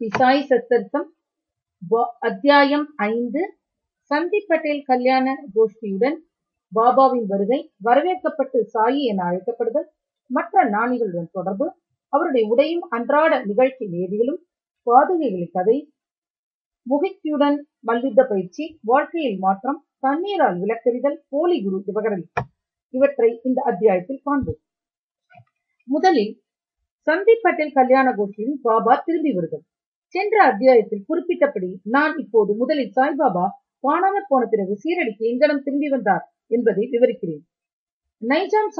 சாய் சத்தர்த்தம் அத்தியாயம் 5. சந்தீப் பட்டேல் கல்யாண கோஷ்டியுடன் பாபாவின் வருகை, வரவேற்கப்பட்டு சாயி என அழைக்கப்படுதல், மற்ற ஞானிகளுடன் தொடர்பு, அவருடைய உடையும் அன்றாட நிகழ்ச்சி வேதிகளும், பாதுகைகளின் கதை, முகித்தியுடன் மல்யுத்த பயிற்சி, வாழ்க்கையில் மாற்றம், தண்ணீரால் விளக்கறிதல், போலி குரு விவகரணி இவற்றை இந்த அத்தியாயத்தில் காண்போம். முதலில் சந்தீப் பட்டேல் கல்யாண கோஷ்டியின் பாபா திரும்பி வருதல். சென்ற அத்தியாயத்தில் குறிப்பிட்டபடி நான் இப்போது முதலில் சாய்பாபா காணாமற் போன பிறகு சீரடிக்கு எங்கனம் திரும்பி வந்தார் என்பதை விவரிக்கிறேன். நைஜாம்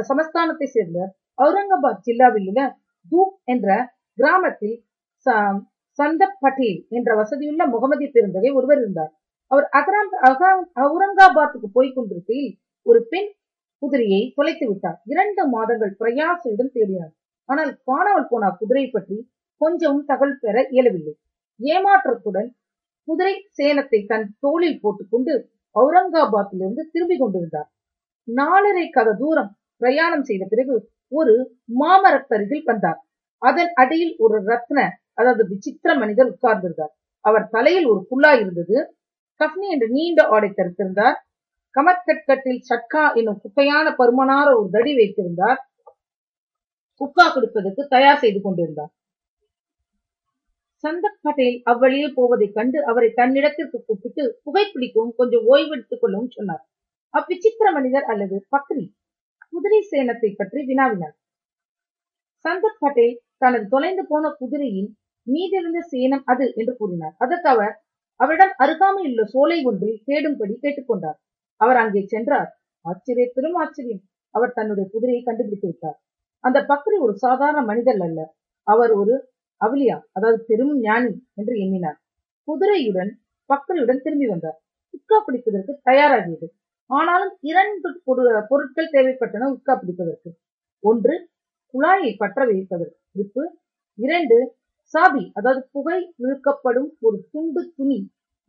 சமஸ்தானத்தை சேர்ந்த அவுரங்காபாத் ஜில்லாவில் உள்ள தூப் என்ற கிராமத்தில் சந்தப் பட்டேல் என்ற வசதியுள்ள முகமதிய பெருந்தகை ஒருவர் இருந்தார். அவர் அவுரங்காபாத்துக்கு போய் கொண்டிருக்கையில் ஒரு பெண் குதிரையை தொலைத்து விட்டார். 2 மாதங்கள் பிரயாசையுடன் தேடினார். ஆனால் காணாமல் போன குதிரை பற்றி கொஞ்சமும் தகவல் பெற இயலவில்லை. ஏமாற்றத்துடன் குதிரை சேனத்தை தன் தோளில் போட்டுக்கொண்டு அவுரங்காபாத்திலிருந்து திரும்பிக் கொண்டிருந்தார். 4.5 கத தூரம் பிரயாணம் செய்த பிறகு ஒரு மாமரத்தருகில் வந்தார். அதன் அடியில் ஒரு ரத்ன, அதாவது விசித்திர மனிதர் உட்கார்ந்திருந்தார். அவர் தலையில் ஒரு குல்லாய் இருந்தது. கஃப்னி என்ற நீண்ட ஆடை தரித்திருந்தார். கமர்கட்டில் சட்கா என்னும் குட்டையான பருமனான ஒரு தடி வைத்திருந்தார். குக்கா குடிப்பதற்கு தயார் செய்து கொண்டிருந்தார். சந்தப் பட்டேல் அவ்வழியில் போவதைக் கண்டு அவரை தன்னிடத்திற்கு கூப்பிட்டு புகைப்பிடிக்கவும் கொஞ்சம் ஓய்வெடுத்துக் கொள்ளவும் சொன்னார். அவ்விசித்திர மனிதர் அல்லது பக்ரி குதிரை சேனத்தை பற்றி வினாவினார். சந்தப் பட்டேல் தனது தொலைந்து போன குதிரையின் மீதிருந்த சேனம் அது என்று கூறினார். அதற்கு அவர் அவரிடம் அருகாமையில் உள்ள சோலை ஒன்றில் தேடும்படி கேட்டுக்கொண்டார். அவர் அங்கே சென்றார். ஆச்சரியத்திலும் ஆச்சரியம், அவர் தன்னுடைய குதிரையை கண்டுபிடித்து விட்டார். அந்த பக்ரி ஒரு சாதாரண மனிதர் அல்ல, அவர் ஒரு அவுலியா, அதாவது பெரும் ஞானி என்று எண்ணினார். குதிரையுடன் பக்ரியுடன் திரும்பி வந்தார். உட்கா பிடிப்பதற்கு தயாராகியது. ஆனாலும் 2 பொருட்கள் தேவைப்பட்டன உட்கா பிடிப்பதற்கு. 1 குழாயை பற்ற வைப்பதற்கு, 2 சாபி, அதாவது புகை இழுக்கப்படும் ஒரு துண்டு துணி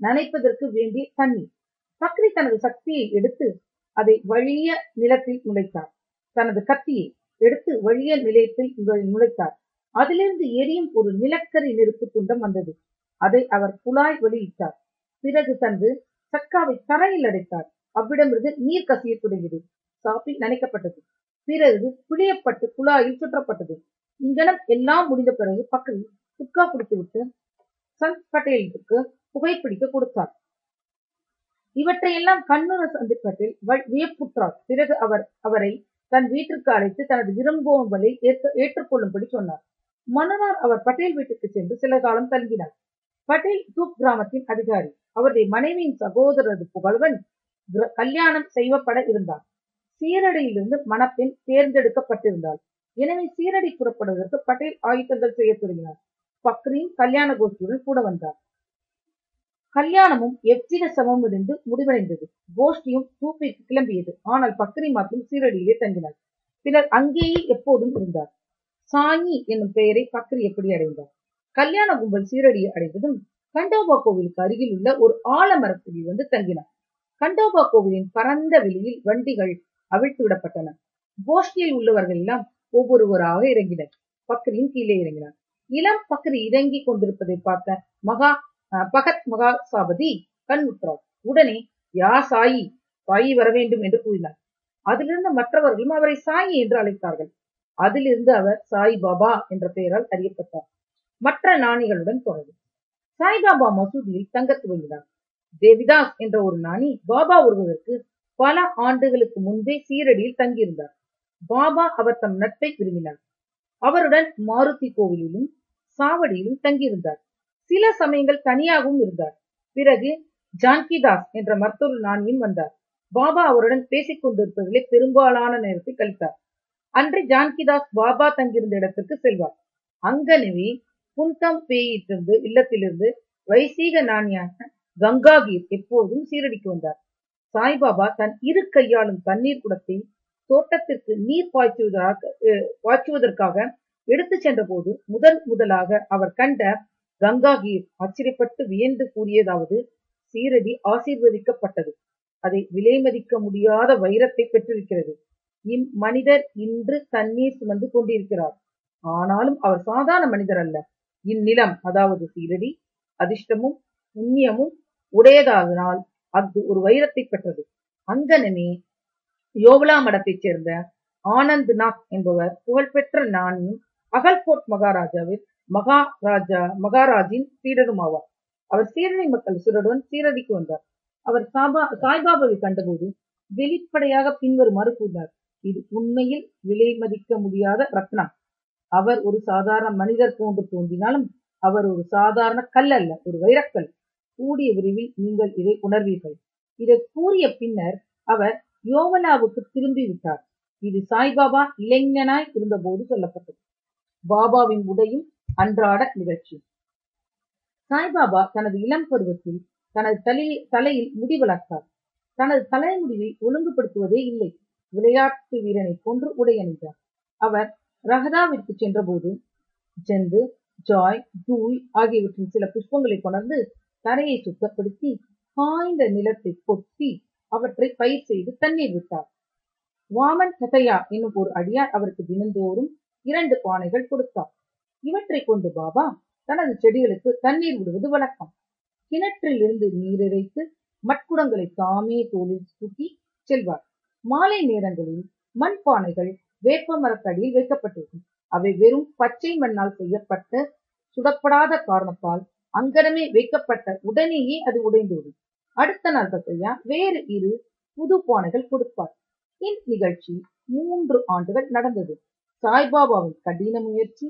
நனைப்பதற்கு வேண்டிய தண்ணீர். பக்ரி தனது சக்தியை எடுத்து அதை வழிய நிலத்தில் நுழைத்தார். தனது கத்தியை எடுத்து வழிய நிலையத்தில் நுழைத்தார். அதிலிருந்து எரியும் ஒரு நிலக்கரி நெருப்பு துண்டம் வந்தது. அதை அவர் குழாய் வெளியிட்டார். பிறகு தனது சக்காவை தரையில் அடைத்தார். அவ்விடமிருந்து நீர் கசிய தொடங்கியது. சாப்பி நனைக்கப்பட்டது. பிறகு பிழியப்பட்டு குழாயில் சுற்றப்பட்டது. இங்கனம் எல்லாம் முடிந்த பிறகு பக்ரி குட்கா குடித்துவிட்டு சந்த் பட்டேலுக்கு புகைப்பிடிக்க கொடுத்தார். இவற்றையெல்லாம் கண்ணுற சந்தீப் பட்டேல் வியப்புற்றார். பிறகு அவரை தன் வீட்டிற்கு அழைத்து தனது விரும்புவலை ஏற்றுக்கொள்ளும்படி சொன்னார். மறுநாள் அவர் பட்டேல் வீட்டுக்கு சென்று சில காலம் தங்கினார். பட்டேல் தூப் கிராமத்தின் அதிகாரி. அவருடைய மனைவியின் சகோதரது புகழ்வன் கல்யாணம் செய்யப்பட இருந்தார். சீரடியிலிருந்து மணப்பெண் தேர்ந்தெடுக்கப்பட்டிருந்தாள். எனவே சீரடி புறப்படுவதற்கு பட்டேல் ஆயுதங்கள் செய்ய தொடங்கினார். பக்ரியும் கல்யாண கோஷ்டியுடன் கூட வந்தார். கல்யாணமும் எவ்வித சமமும் இருந்து முடிவடைந்தது. கோஷ்டியும் தூப்பிற்கு கிளம்பியது. ஆனால் பக்ரி மாத்திரம் சீரடியிலே தங்கினார். பின்னர் அங்கேயே எப்போதும் இருந்தார். சாயி என்னும் பெயரை பக்ரி எப்படி அடைந்தார்? கல்யாண கும்பல் சீரடியை அடைந்ததும் கண்டோபா கோவிலுக்கு அருகில் உள்ள ஒரு ஆலமரத்தில் வந்து தங்கினார். கண்டோபா கோவிலின் பரந்த வெளியில் வண்டிகள் அவிழ்த்து விடப்பட்டன. கோஷ்டியில் உள்ளவர்கள் எல்லாம் ஒவ்வொருவராக இறங்கினர். பக்ரியும் கீழே இறங்கினார். இளம் பக்ரி இறங்கி கொண்டிருப்பதை பார்த்த பகத் மகாசாபதி கண்முற்றார். உடனே யா சாயி, சாயி வர வேண்டும் என்று கூறினார். அதிலிருந்து மற்றவர்களும் அவரை சாயி என்று அழைத்தார்கள். அதிலிருந்து அவர் சாய் பாபா என்ற பெயரால் அறியப்பட்டார். மற்ற ஞானிகளுடன் தொடர்பு. சாய்பாபா மசூதியில் தங்க துவங்கினார். தேவிதாஸ் என்ற ஒரு ஞானி பாபா வருவதற்கு பல ஆண்டுகளுக்கு முன்பே சீரடியில் தங்கியிருந்தார். பாபா அவர் தம் நட்பை விரும்பினார். அவருடன் மாருதி கோவிலிலும் சாவடியிலும் தங்கியிருந்தார். சில சமயங்கள் தனியாகவும் இருந்தார். பிறகு ஜான்கிதாஸ் என்ற மற்றொரு ஞானியும் வந்தார். பாபா அவருடன் பேசிக் கொண்டிருப்பதிலே பெரும்பாலான நேரத்தை கழித்தார். அன்று ஜான்கிதாஸ் பாபா தங்கியிருந்த இடத்திற்கு செல்வார். அங்கனவே புன்தம் பேயிட்டிருந்து இல்லத்திலிருந்து வைசீக ஞானியான கங்காகீர் எப்போதும் சீரடிக்கு வந்தார். சாய்பாபா தன் 2 கையாலும் தண்ணீர் குடத்தை தோட்டத்திற்கு நீர் பாய்ச்சுவதற்காக எடுத்து சென்ற போது முதலாக அவர் கண்ட கங்காகீர் ஆச்சரியப்பட்டு வியந்து கூறியதாவது, சீரடி ஆசீர்வதிக்கப்பட்டது. அதை விலை மதிக்க முடியாத வைரத்தை பெற்றிருக்கிறது. இம்மனிதர் இன்று தண்ணீர் சுமந்து கொண்டிருக்கிறார். ஆனாலும் அவர் சாதாரண மனிதர் அல்ல. இந்நிலம் அதாவது சீரடி அதிர்ஷ்டமும் புண்ணியமும் உடையதாதனால் அது ஒரு வைரத்தை பெற்றது. அங்கனமே யோவலா மடத்தைச் சேர்ந்த ஆனந்த்நாத் என்பவர் புகழ்பெற்ற ஞானியும் அகல்கோட் மகாராஜின் சீடருமாவார். அவர் சீரடி மக்கள் சிலருடன் சீரடிக்கு வந்தார். அவர் சாய்பாபாவை கண்டபோது வெளிப்படையாக பின்வருமாறு கூறினார்: இது உண்மையில் விலை மதிக்க முடியாத ரத்னம். அவர் ஒரு சாதாரண மனிதர் போன்று தோன்றினாலும் அவர் ஒரு சாதாரண கல் அல்ல, ஒரு வைரக்கல். கூடிய விரைவில் நீங்கள் இதை உணர்வீர்கள். இதை கூறிய பின்னர் அவர் யோவலாவுக்கு திரும்பிவிட்டார். இது சாய்பாபா இளைஞனாய் இருந்தபோது சொல்லப்பட்டது. பாபாவின் உடையும் அன்றாட நிகழ்ச்சி. சாய்பாபா தனது இளம் பருவத்தில் தனது தலையில் முடி வளர்த்தார். தனது தலைமுடிவை ஒழுங்குபடுத்துவதே இல்லை. விளையாட்டு வீரனை போன்று உடை அணிந்தார். அவர் ரஹதாவிற்கு சென்றபோது ஜந்து, ஜாய், ஜூய் ஆகியவற்றின் சில புஷ்பங்களை கொணர்ந்து தரையை சுத்தப்படுத்தி காய்ந்த நிலத்தை கொத்தி அவற்றை பயிர் செய்து தண்ணீர் விட்டார். வாமன் கதையா என்னும் ஒரு அடியார் அவருக்கு தினந்தோறும் 2 பானைகள் கொடுத்தார். இவற்றை கொண்டு பாபா தனது செடிகளுக்கு தண்ணீர் விடுவது வழக்கம். கிணற்றில் இருந்து நீர் இறைத்து மட்குடங்களை தாமே தோளில் தூக்கி செல்வார். மாலை நேரங்களில் மண் பானைகள் வேப்ப மரத்தடியில் வைக்கப்பட்டிருக்கும். அவை வெறும் பச்சை மண்ணால் செய்யப்பட்ட சுடப்படாத காரணத்தால் அங்கனமே வைக்கப்பட்ட உடனேயே அது உடைந்துவிடும். அடுத்த நாள் கதையா வேறு 2 புது பானைகள் கொடுப்பார். இந்நிகழ்ச்சி 3 ஆண்டுகள் நடந்தது. சாய்பாபாவின் கடின முயற்சி,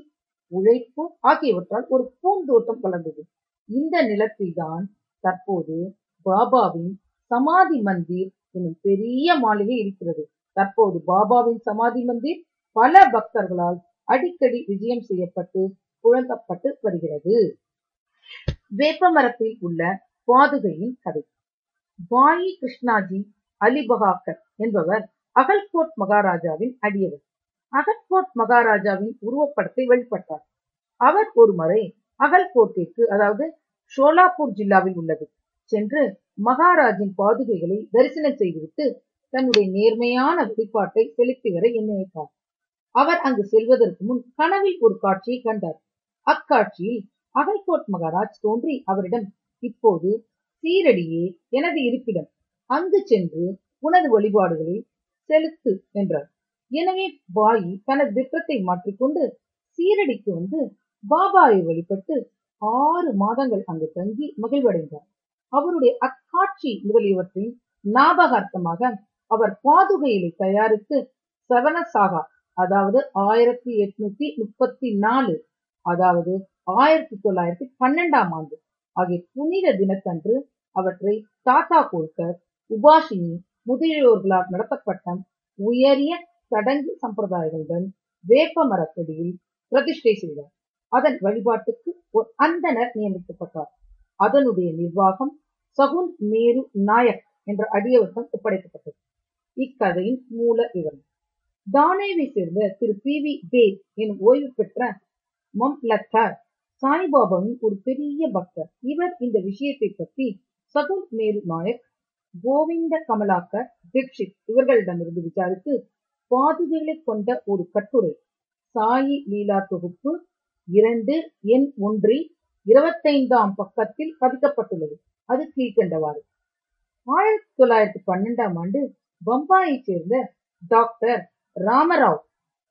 உழைப்பு ஆகியவற்றால் ஒரு பூந்தோட்டம் வளர்ந்தது. இந்த நிலத்தில்தான் தற்போது பாபாவின் சமாதி மந்திர் என்னும் பெரிய மாளிகை இருக்கிறது. தற்போது பாபாவின் சமாதி மந்திர் பல பக்தர்களால் அடிக்கடி விஜயம் செய்யப்பட்டு புழங்கப்பட்டு வருகிறது. வேப்ப மரத்தில் உள்ள பாதுகையின் கதை. பாயி கிருஷ்ணாஜி அலிபகாக்கர் என்பவர் அகல்கோட் மகாராஜாவின் அடியவர். அகல்கோட் மகாராஜாவின் உருவப்படத்தை வழிபட்டார். அவர் ஒரு முறை அகல்கோட்டிற்கு, அதாவது ஷோலாப்பூர் ஜில்லாவில் உள்ளது, சென்று மகாராஜின் பாதுகைகளை தரிசனம் செய்துவிட்டு தன்னுடைய நேர்மையான வழிபாட்டை செலுத்தி வர எண்ணினார். அவர் அங்கு செல்வதற்கு முன் கனவில் ஒரு காட்சியை கண்டார். அக்காட்சியில் அகல்கோட் மகாராஜ் தோன்றி அவரிடம், இப்போது சீரடியே எனது இருப்பிடம், அங்கு சென்று உனது வழிபாடுகளை செலுத்து என்றார். எனவே பாயி தனது திட்டத்தை மாற்றிக்கொண்டு சீரடிக்கு வந்து பாபாவை வழிபட்டு 6 மாதங்கள் அங்கு தங்கி மகிழ்வடைந்தார். அவருடைய அக்காட்சி முதலியவற்றின் ஞாபகார்த்தமாக அவர் பாதுகைகளை தயாரித்து சவனசாகா, அதாவது 1834, அதாவது 1912ஆம் ஆண்டு ஆகிய புனித தினத்தன்று அவற்றை தாத்தா கோல்கர், உபாஷினி முதலியோர்களால் நடத்தப்பட்ட உயரிய சடங்கு சம்பிரதாயங்களுடன் வேப்ப மரத்தடியில் பிரதிஷ்டை செய்தார். அதன் வழிபாட்டுக்கு ஒரு அந்தனர் நியமிக்கப்பட்டார். அதனுடைய நிர்வாகம் சகுன் மேரு நாயக் என்ற அடியவரிடம் ஒப்படைக்கப்பட்டது. இக்கதையின் மூல விவரம். தானேவை சேர்ந்த திரு PV தேவ் எனும் ஓய்வு பெற்ற மம்லத்தார் சாய்பாபாவின் ஒரு பெரிய பக்தர். இவர் இந்த விஷயத்தை பற்றி சகுன் மேரு நாயக், கோவிந்த கமலாக்கர் தீட்சித் இவர்களிடமிருந்து விசாரித்து பாதுகைகளை கொண்ட ஒரு கட்டுரை சாயி லீலா தொகுப்பு 2 எண் 1 25ஆம் பக்கத்தில் பதிக்கப்பட்டுள்ளது. அது கீழ்கண்டவாறு: 1912ஆம் ஆண்டு பம்பாயைச் சேர்ந்த டாக்டர் ராமராவ்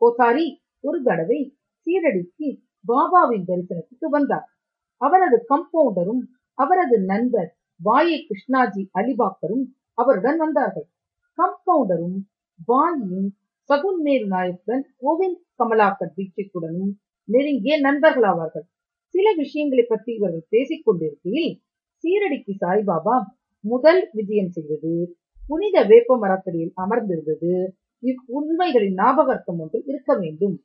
கோதாரி ஒரு தடவை சீரடிக்கு பாபாவின் தரிசனத்துக்கு வந்தார். அவரது கம்பவுண்டரும் அவரது நண்பர் பாயி கிருஷ்ணாஜி அலிபாக்கரும் அவருடன் வந்தார்கள். கம்பவுண்டரும் பாயின் சகுன் மேரு நாயக்குடன் கோவிந்த் கமலாக்கர் தீட்சித்துடனும் நெருங்கிய நண்பர்களாவார்கள். சில விஷயங்களை பற்றி இவர்கள் பேசிக் கொண்டிருக்கையில் சீரடிக்கு சாய்பாபா முதல் விஜயம் செய்தது, புனித வேப்ப மரத்தடியில் அமர்ந்திருந்தது, இவ்வுண்மைகளின் ஞாபகார்த்தம் ஒன்று இருக்க வேண்டும்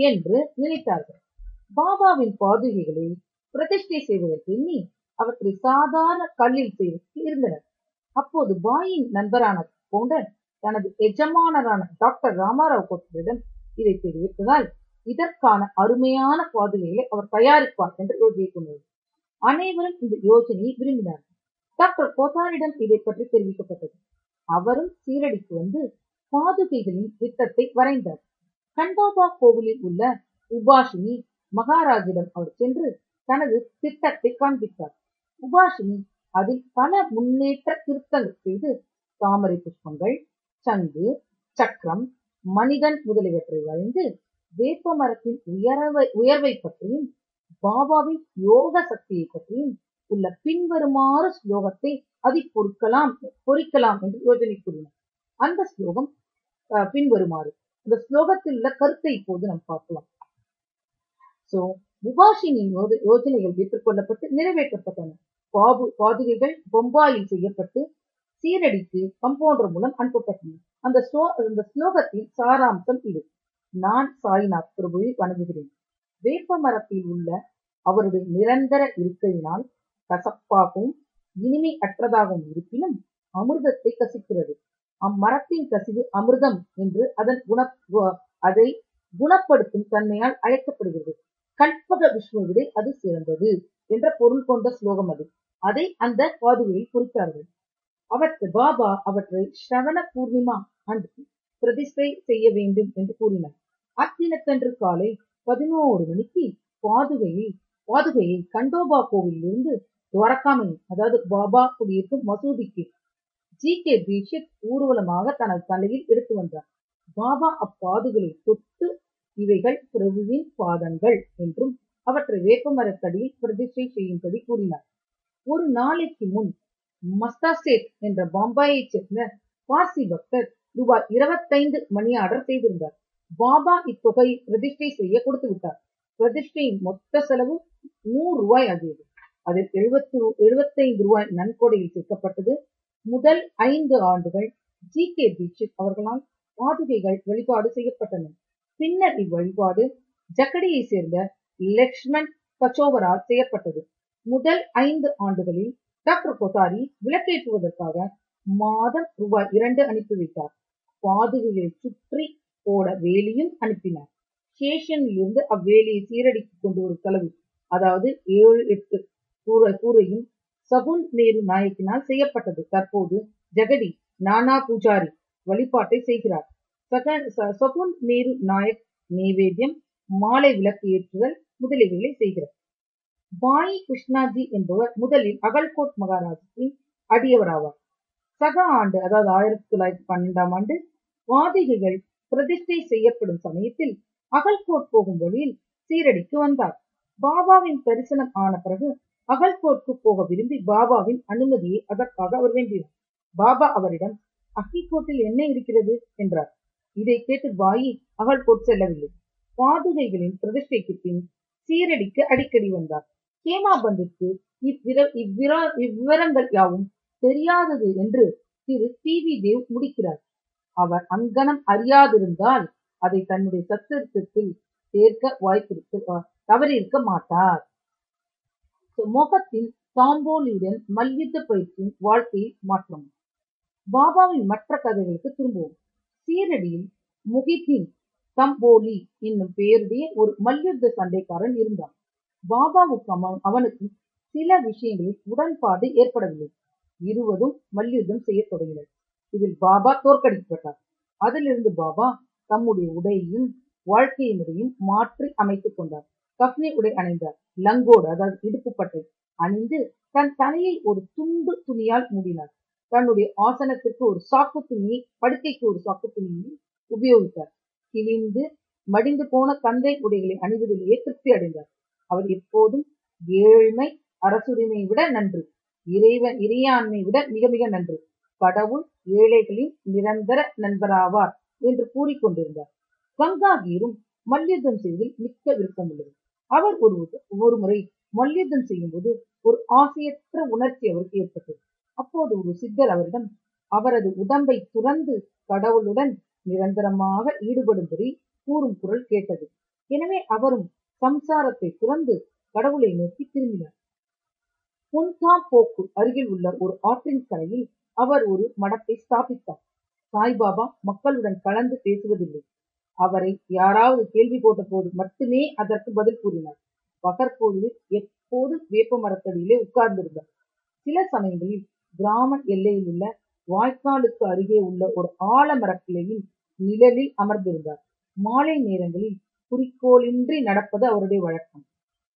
என்று நினைத்தார்கள். பாபாவின் பாதுகைகளை பிரதிஷ்டை செய்வதற்கு எண்ணி அவற்றை சாதாரண கல்லில் செய்வதற்கு இருந்தனர். அப்போது பாயின் நண்பரான கம்பவுண்டர் தனது எஜமானரான டாக்டர் ராமராவ் கோத்தரிடம் இதை தெரிவித்ததால் இதற்கான அருமையான பாதுகைகளை அவர் தயாரிப்பார் என்று யோசனை கொண்டது. அனைவரும் இந்த யோசனையை விரும்பினார்கள். டாக்டர் கோத்தாரிடம் இதை பற்றி தெரிவிக்கப்பட்டது. அவரும் சீரடிக்கு வந்து பாதுகைகளின் திட்டத்தை வரைந்தார். கண்டோபா கோவிலில் உள்ள உபாஷினி மகாராஜிடம் அவர் சென்று தனது திட்டத்தை காண்பித்தார். உபாஷினி அதில் பல முன்னேற்ற திருத்தங்கள் செய்து தாமரை புஷ்பங்கள், சங்கு, சக்கரம், மனிதன் முதலியவற்றை வரைந்து வேப்ப மரத்தின் உயர்வை பற்றியும் பாபாவின் யோக சக்தியை பற்றியும் உள்ள பின்வருமாறு ஸ்லோகத்தை அதில் பொறிக்கலாம் என்று யோசனை கூறினார். அந்த ஸ்லோகம் பின்வருமாறு. இந்த ஸ்லோகத்தில் உள்ள கருத்தை இப்போது நாம் பார்க்கலாம். சோ உபாஷினியின் யோஜனைகள் ஏற்றுக்கொள்ளப்பட்டு நிறைவேற்றப்பட்டன. பாதுகைகள் பொம்பாயில் செய்யப்பட்டு சீரடிக்கு கம்பவுண்டர் மூலம் அனுப்பப்பட்டன. அந்த ஸ்லோகத்தின் சாராம்சம் இது. நான் சாய்நாத் பிரபுவை வணங்குகிறேன். வேப்ப மரத்தில் உள்ள அவருடைய நிரந்தர இருக்கையினால் கசப்பாகவும் இனிமை அற்றதாகவும் இருப்பினும் அமிர்தத்தை கசிக்கிறது. அம்மரத்தின் கசிவு அமிர்தம் என்று அதை குணப்படுத்தும் தன்மையால் அழைக்கப்படுகிறது. கல்பக விஷ்ணு விட அது சிறந்தது என்ற பொருள் கொண்ட ஸ்லோகம் அது. அதை அந்த பாதுகையில் குறித்தார்கள். பாபா அவற்றை ஸ்ரவண பூர்ணிமா அன்று பிரதிஷ்டை செய்ய வேண்டும் என்று கூறினார். அத்தினத்தன்று காலை 11 மணிக்கு பாதுகையை கண்டோபா கோவிலிருந்து துவரக்காமை, அதாவது பாபா குடியிருக்கும் மசூதிக்கு ஜி.கே. தீட்சித் ஊர்வலமாக தனது தலையில் எடுத்து வந்தார். பாபா அப்பாதுகளை தொட்டு இவைகள் பிரபுவின் பாதங்கள் என்றும் அவற்றை வேப்பமரத்தடியில் பிரதிஷ்டை செய்யும்படி கூறினார். ஒரு நாளைக்கு முன் மஸ்தாசேட் என்ற பாம்பாயைச் சேர்ந்த பார்சி பக்தர் ரூபாய் 25 மணி ஆர்டர் செய்திருந்தார். பாபா இத்தொகையை பிரதிஷ்டை செய்ய கொடுத்து விட்டார். பிரதிஷ்டையின் மொத்த செலவு 100 ரூபாய் ஆகியது. அதில் 75 ரூபாய் நன்கொடையில் சேர்க்கப்பட்டது. முதல் 5 ஆண்டுகள் ஜி.கே. தீட்சித் அவர்களால் பாதுகைகள் வழிபாடு செய்யப்பட்டன. பின்னர் இவ்வழிபாடு ஜக்கடியை சேர்ந்த லக்ஷ்மண் கச்சோவரால் செய்யப்பட்டது. முதல் 5 ஆண்டுகளில் டாக்டர் கொத்தாரி விளக்கேற்றுவதற்காக மாதம் ரூபாய் 2 அனுப்பி வைத்தார். பாதுகைகளை சுற்றி போட வேலியும் அனுப்பினார். ஸ்டேஷனில் இருந்து அவ்வேலியை சீரடிக்கு கொண்டு ஒரு செலவு, அதாவது 7-8 கூரையும் சகுன் நேரு நாயக்கினால் செய்யப்பட்டது. தற்போது ஜகடி நானா பூஜாரி வழிபாட்டை செய்கிறார். சகுன் நேரு நாயக் நைவேத்தியம், மாலை விளக்கு ஏற்றுதல் முதலியவைகளை செய்கிறார். பாயி கிருஷ்ணாஜி என்பவர் முதலில் அகல்கோட் மகாராஜின் அடியவராவார். சக ஆண்டு, அதாவது 1912 ஆண்டு பாதுகைகள் பிரதிஷ்டை செய்யப்படும் சமயத்தில் அகல்கோட் போகும் வழியில் சீரடிக்கு வந்தார். பாபாவின் தரிசனம் ஆன பிறகு அகல்கோட்க்கு போக விரும்பி பாபாவின் அனுமதியை அதற்காக அவர் வேண்டினார். பாபா அவரிடம் அக்கிகோட்டில் என்ன இருக்கிறது என்றார். இதை கேட்டு பாயி அகல்கோட் செல்லவில்லை. பாதுகைகளின் பிரதிஷ்டைக்கு பின் சீரடிக்கு அடிக்கடி வந்தார். கேமாபந்திற்கு இவ்விவரங்கள் யாவும் தெரியாதது என்று திரு டி.வி. தேவ் முடிக்கிறார். அவர் அங்கனம் அறியாதிருந்தால் அதை தன்னுடைய சத்திரத்தில் சேர்க்க தவறியிருக்க மாட்டார். மோகத்தின் தாம்போலியுடன் மல்யுத்த பயிற்சியின் வாழ்க்கையில் மாற்றம். பாபாவின் மற்ற கதைகளுக்கு திரும்புவோம். சீரடியில் முகிதீன் தம்போலி என்னும் பெயருடைய ஒரு மல்யுத்த சண்டைக்காரன் இருந்தான். பாபாவுக்கு அவனுக்கு சில விஷயங்களில் உடன்பாடு ஏற்படவில்லை. இருவரும் மல்யுத்தம் செய்ய தொடங்கினர். இதில் பாபா தோற்கடிக்கப்பட்டார். அதிலிருந்து பாபா தம்முடைய உடையையும் வாழ்க்கை முறையும் மாற்றி அமைத்துக் கொண்டார். கப்னி உடை அணிந்தார். லங்கோடு, அதாவது இடுப்பு பட்டை அணிந்து தன் தலையை ஒரு துண்டு துணியால் மூடினார். தன்னுடைய ஆசனத்திற்கு ஒரு சாக்கு துணியை, படுக்கைக்கு ஒரு சாக்கு துணியை உபயோகித்தார். கிழிந்து மடிந்து போன கந்தை உடைகளை அணிவதிலேயே திருப்தி அடைந்தார். அவர் எப்போதும் ஏழ்மை அரசுரிமை விட நன்று, இறையாண்மை விட மிக மிக நன்று, கடவுள் ஏழைகளின் நிரந்தர நண்பராவார் என்று கூறிக்கொண்டிருந்தார். கங்காகீரும் மல்யுத்தம் செய்வதில் மிக்க விருப்பம் உள்ளது. அவர் ஒரு முறை மல்யுத்தம் செய்யும் போது ஒரு ஆசையற்ற உணர்ச்சி அவருக்கு ஏற்பட்டது. அப்போது ஒரு சித்தர் அவரிடம் அவரது உடம்பை துறந்து கடவுளுடன் நிரந்தரமாக ஈடுபடும்படி கூறும் குரல் கேட்டது. எனவே அவரும் சம்சாரத்தை துறந்து கடவுளை நோக்கி திரும்பினார். புன்கா போக்கு அருகில் உள்ள ஒரு ஆற்றின் கரையில் அவர் ஒரு மடத்தை ஸ்தாபித்தார். சாய்பாபா மக்களுடன் கலந்து பேசுவதில்லை. அவரை யாராவது கேள்வி போட்ட போது மட்டுமே அதற்கு பதில் கூறினார். பகற்பொழுதில் எப்போது வேப்ப மரத்தடியிலே உட்கார்ந்திருந்தார். சில சமயங்களில் கிராம எல்லையில் உள்ள வாய்க்காலுக்கு அருகே உள்ள ஒரு ஆலமரக்கிளையில் நிழலில் அமர்ந்திருந்தார். மாலை நேரங்களில் குறிக்கோளின்றி நடப்பது அவருடைய வழக்கம்.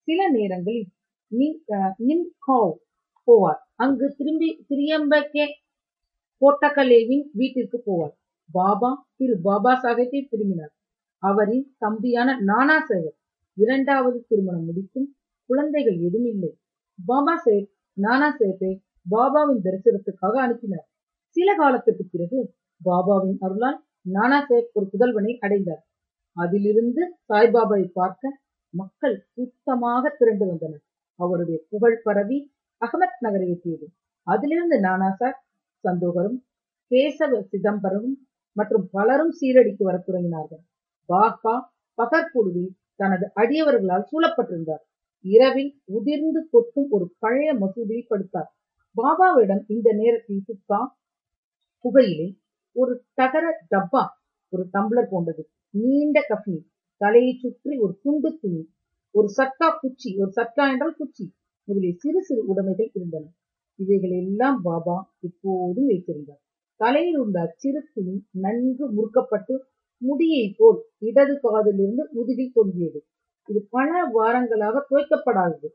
சில நேரங்களில் நிம்காவ் போவார். அங்கு திரியம்பகே கோட்டகலேவின் வீட்டிற்கு போவார். பாபா திரு பாபா சாஹேப்பை விரும்பினார். அவரின் தம்பியான நானா சாஹேப் 2வது திருமணம் முடித்தும் குழந்தைகள் எதுவும் இல்லை. பாபா சாஹேப் நானா சாஹேப்பை பாபாவின் தரிசனத்துக்காக அனுப்பினார். சில காலத்திற்கு பிறகு பாபாவின் அருளால் நானா சாஹேப் ஒரு புதல்வனை அடைந்தார். அதிலிருந்து சாய்பாபாவை பார்க்க மக்கள் கூட்டமாக திரண்டு வந்தனர். அவருடைய புகழ் பரவி அகமத் நகரை எட்டியது. அதிலிருந்து நானா சாஹேப், சந்தோகரும், கேசவ சிதம்பரமும் மற்றும் பலரும் சீரடிக்கு வரத் தொடங்கினார்கள். பாபா பகர்புடுவில் தனது அடியவர்களால் சூழப்பட்டிருந்தார். இரவில் உதிர்ந்து கொட்டும் ஒரு பழைய மசூதியில் படுத்தார். பாபாவிடம் இந்த நேரத்தில் சுத்தா புகையிலே ஒரு தகர டப்பா, ஒரு டம்ளர் போன்றது, நீண்ட கஃனி, தலையை சுற்றி ஒரு துண்டு துணி, ஒரு சட்டா குச்சி, ஒரு சட்டா என்றால் குச்சி முதலிய சிறு சிறு உடைமைகள் இருந்தன. இவைகள் எல்லாம் பாபா எப்போதும் வைத்திருந்தார். தலையில் உள்ள அச்சிறு துணி நன்கு முறுக்கப்பட்டு முடியை போல் இடது காதிலிருந்து முதுகில் தொங்கியது. இது பல வாரங்களாக துவைக்கப்படாதது.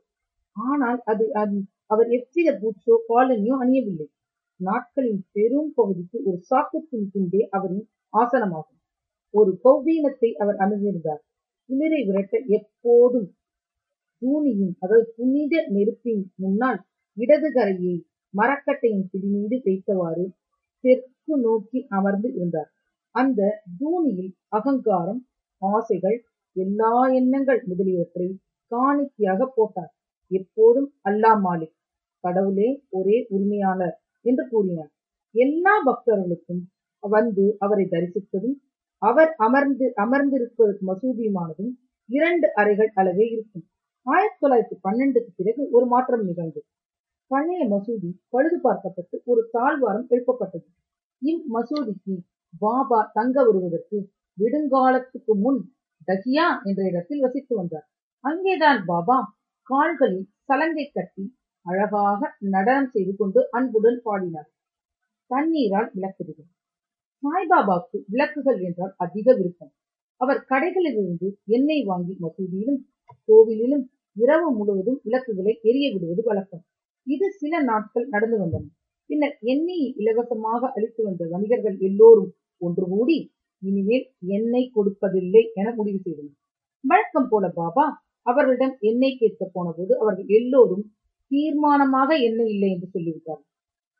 ஆனால் அவர் எவ்வித பூச்சோ காலனியோ அணியவில்லை. நாட்களின் பெரும் பகுதிக்கு ஒரு சாக்கு துணி துண்டே அவரின் ஆசனமாகும். ஒரு கௌபீனத்தை அவர் அணிந்திருந்தார். குளிரை விரட்ட எப்போதும் தூணியின், அதாவது புனித நெருப்பின் முன்னால் இடது கரையை மரக்கட்டையின் பிடி மீது வைத்தவாறு தெற்கு நோக்கி அமர்ந்து இருந்தார். அந்த தூணியில் அகங்காரம், ஆசைகள், எல்லா எண்ணங்கள் முதலியவற்றை காணிக்கையாக போட்டார். எப்போதும் அல்லாஹ் மாலிக், கடவுளே ஒரே உரிமையாளர் என்று கூறினார். எல்லா பக்தர்களுக்கும் வந்து அவரை தரிசித்ததும் அவர் அமர்ந்திருப்பதற்கு மசூதியுமானதும் 2 அறைகள் அளவே இருக்கும். 1912க்கு பிறகு ஒரு மாற்றம் நிகழ்ந்தது. பழைய மசூதி பழுது பார்க்கப்பட்டு ஒரு தாழ்வாரம் எழுப்பப்பட்டது. இம்மசூதிக்கு பாபா தங்க வருவதற்கு நெடுங்காலத்துக்கு முன் டகியா என்ற இடத்தில் வசித்து வந்தார். அங்கேதான் பாபா கால்களில் சலங்கை கட்டி அழகாக நடனம் செய்து கொண்டு அன்புடன் பாடினார். தண்ணீரால் விளக்குகள். சாய்பாபாவுக்கு விளக்குகள் என்றால் அதிக விருப்பம். அவர் கடைகளிலிருந்து எண்ணெய் வாங்கி மசூதியிலும் கோவிலிலும் இரவு முழுவதும் விளக்குகளை எரிய விடுவது வழக்கம். இது சில நாட்கள் நடந்து வந்தன. பின்னர் எண்ணெயை இலவசமாக அளித்து வந்த வணிகர்கள் எல்லோரும் ஒன்று கூடி இனிமேல் எண்ணெய் கொடுப்பதில்லை என முடிவு செய்தனர். வழக்கம் போல பாபா அவர்களிடம் எண்ணெய் கேட்க போன போது அவர்கள் எல்லோரும் தீர்மானமாக எண்ணெய் இல்லை என்று சொல்லிவிட்டார்கள்.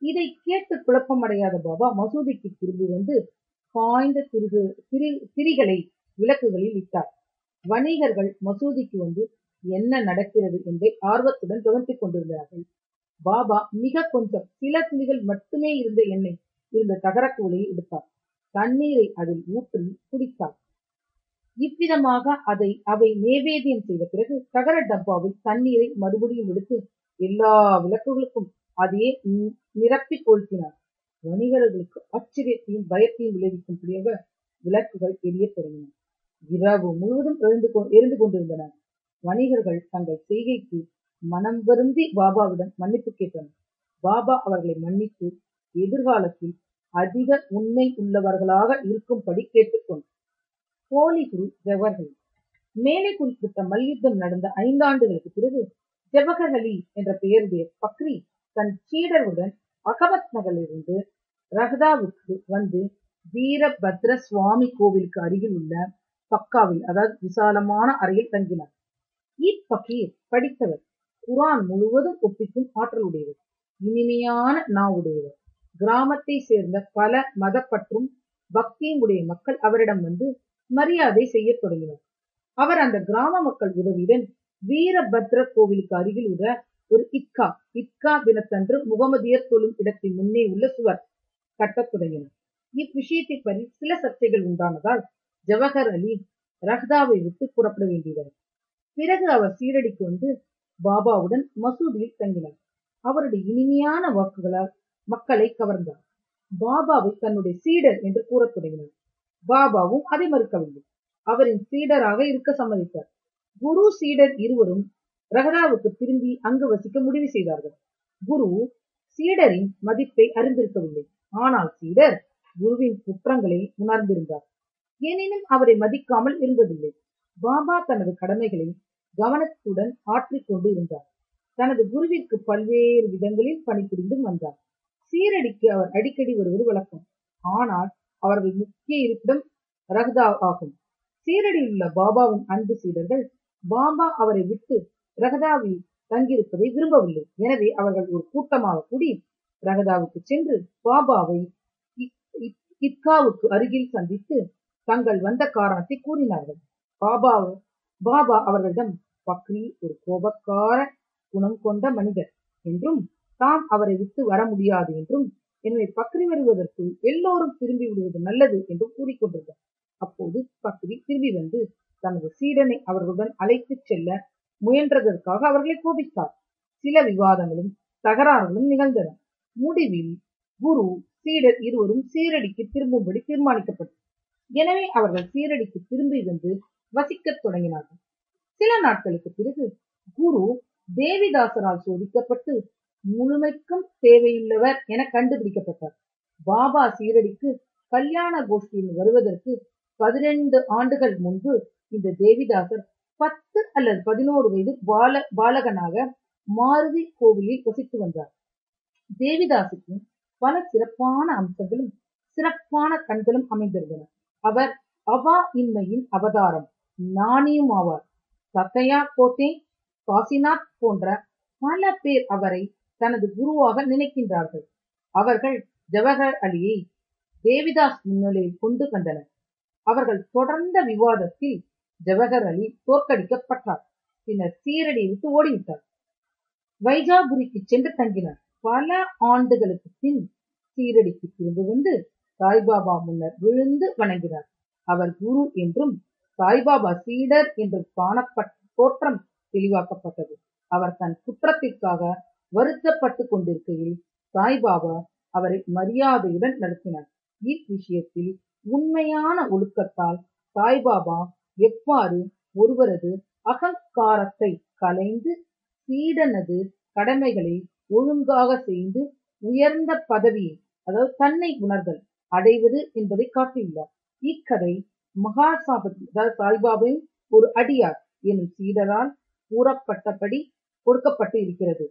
இதை கேட்டு குழப்பமடையாத பாபா மசூதிக்கு திரும்பி வந்து காய்ந்த திரிகளை விளக்குகளில் இட்டார். வணிகர்கள் மசூதிக்கு வந்து என்ன நடக்கிறது என்பதை ஆர்வத்துடன் கவனித்துக் கொண்டிருந்தார்கள். பாபா மிக கொஞ்சம் சில துளிகள் மட்டுமே இருந்த எண்ணெய் இருந்த தகரக்கூலையை எடுத்தார். தண்ணீரை அதில் ஊற்றி குடித்தார். இவ்விதமாக அவை நேவேதியம் செய்த பிறகு தகர டப்பாவில் தண்ணீரை மறுபடியும் எடுத்து எல்லா விளக்குகளுக்கும் அதையே நிரப்பி கொளுத்தினார். வணிகர்களுக்கு ஆச்சரியத்தையும் பயத்தையும் விளைவிக்கும்படியாக விளக்குகள் எரிய தொடங்கின. இரவு முழுவதும் எரிந்து கொண்டிருந்தன. வணிகர்கள் தங்கள் செய்கைக்கு மனம் வருந்தி பாபாவிடம் மன்னிப்பு கேட்டனர். பாபா அவர்களை மன்னித்து எதிர்காலத்தில் அதிக உண்மை உள்ளவர்களாக இருக்கும்படி கேட்டுக்கொண்டார். போலி குரு ஜவஹர். மேலே குறிப்பிட்ட மல்யுத்தம் நடந்த 5 ஆண்டுகளுக்கு பிறகு ஜவஹர் அலி என்ற பெயருடைய பக்ரி தன் சீடருடன் அகமத் நகரிலிருந்து ரஹ்தாவுக்கு வந்து வீரபத்ர சுவாமி கோவிலுக்கு அருகில் உள்ள பக்காவில், அதாவது விசாலமான அறையில் தங்கினார். இப்பக்கீர் படித்தவர், குரான் முழுவதும் ஒப்பிக்கும் ஆற்றல் உடையவர், இனிமையான நாவுடையவர். கிராமத்தை சேர்ந்த பல மதப்பற்றும் பக்தியும் உடைய மக்கள் அவரிடம் வந்து மரியாதை செய்ய தொடங்கினர். அவர் அந்த கிராம மக்கள் உதவியுடன் வீரபத்ர கோவிலுக்கு அருகில் உள்ள ஒரு இத்கா தினத்தன்று முகமதியர் தொழும் இடத்தின் முன்னே உள்ள சுவர் கட்டத் தொடங்கினார். இவ்விஷயத்தை பற்றி சில சர்ச்சைகள் உண்டானதால் ஜவஹர் அலி ரஹ்தாவை விட்டு புறப்பட வேண்டியவர். பிறகு அவர் சீரடிக்கு வந்து பாபாவுடன் மசூதியில் தங்கினார். அவருடைய இனிமையான வாக்குகளால் மக்களை கவர்ந்தார். பாபாவை தன்னுடைய சீடர் என்று கூறத் தொடங்கினார். பாபாவும் அதை மறுக்கவில்லை. அவரின் சீடராக இருக்க சம்மதித்தார். குரு சீடர் இருவரும் ரஹ்தாவுக்கு திரும்பி அங்கு வசிக்க முடிவு செய்தார்கள். குரு சீடரின் மதிப்பை அறிந்திருக்கவில்லை. ஆனால் சீடர் குருவின் குற்றங்களை உணர்ந்திருந்தார். எனினும் அவரை மதிக்காமல் இருந்ததில்லை. பாபா தனது கடமைகளை கவனத்துடன் ஆற்றிக் கொண்டு இருந்தார். தனது குருவிற்கு பல்வேறு விதங்களில் பணிபுரிந்தும் வந்தார். சீரடிக்கு அவர் அடிக்கடி வருவது வழக்கம். ஆனால் அவர்கள் முக்கிய இருப்பிடம் ரஹ்தா ஆகும். சீரடியில் உள்ள பாபாவின் அன்பு சீடர்கள் பாபா அவரை விட்டு ரஹதாவில் தங்கியிருப்பதை விரும்பவில்லை. எனவே அவர்கள் ஒரு கூட்டமாக கூடி ரஹதாவுக்கு சென்று பாபாவை இத்காவுக்கு அருகில் சந்தித்து தங்கள் வந்த காரணத்தை கூறினார்கள். பாபா அவர்களிடம், பக்ரி ஒரு கோபக்கார குணம் கொண்ட மனிதர் என்றும் தாம் அவரை விட்டு வர முடியாது என்றும், எனவே பக்ரி வருவதற்குள் எல்லோரும் திரும்பி விடுவது நல்லது என்றும் கூறிக்கொண்டிருந்தார். அப்போது பக்ரி திரும்பி வந்து தனது சீடனை அவர்களுடன் அழைத்துச் செல்ல முயன்றதற்காக அவர்களை கோபித்தார். சில விவாதங்களும் தகராறுகளும் நிகழ்ந்தன. முடிவில் குரு சீடர் இருவரும் சீரடிக்கு திரும்பும்படி தீர்மானிக்கப்பட்டது. எனவே அவர்கள் சீரடிக்கு திரும்பி வந்து வசிக்கத் தொடங்கினார்கள். சில நாட்களுக்கு பிறகு குரு தேவிதாசரால் சோதிக்கப்பட்டு முழுமைக்கும் தேவையுள்ளவர் என கண்டுபிடிக்கப்பட்டார். பாபா சீரடிக்கு கல்யாண கோஷ்டியில் வருவதற்கு 12 ஆண்டுகள் முன்பு இந்த தேவிதாசர் 10 அல்லது 11 வயது பாலகனாக மாருதி கோவிலில் வசித்து வந்தார். தேவிதாசுக்கு பல சிறப்பான அம்சங்களும் சிறப்பான கண்களும் அமைந்திருந்தன. அவர் அவா இன்மையின் அவதாரம், ஞானியும் ஆவார். சத்தையா கோத்தே, காசிநாத் போன்ற பல பேர் அவரை தனது குருவாக நினைக்கின்றார்கள். அவர்கள் ஜவஹர் அலியை தேவிதாஸ் முன்னிலையில் கொண்டு வந்தனர். அவர்கள் தொடர்ந்த விவாதத்தில் ஜவஹர் அலி தோற்கடிக்கப்பட்டார். பின்னர் சீரடியை விட்டு ஓடிவிட்டார். வைஜாபுரிக்கு சென்று தங்கினார். பல ஆண்டுகளுக்கு பின் சீரடிக்கு திரும்ப வந்து சாய்பாபா முன்னர் விழுந்து வணங்கினார். அவர் குரு என்றும் சாய்பாபா சீடர் என்றும் காணப்பட்ட தோற்றம் தெளிவாக்கப்பட்டது. அவர் தன் குற்றத்திற்காக வருத்தப்பட்டு கொண்டிருக்கையில் சாய்பாபா அவரை மரியாதையுடன் நடத்தினார். இவ்விஷயத்தில் உண்மையான ஒழுக்கத்தால் சாய்பாபா எவ்வாறு ஒருவரது அகங்காரத்தை களைந்து சீடனது கடமைகளை ஒழுங்காக செய்து உயர்ந்த பதவியை, அதாவது தன்னை உணர்தல் அடைவது என்பதை காட்டியுள்ளார். இக்கதை சாய்பாபாவின் ஒரு அடியார் எனும் சீடரால் கூறப்பட்டபடி கொடுக்கப்பட்டு இருக்கிறது.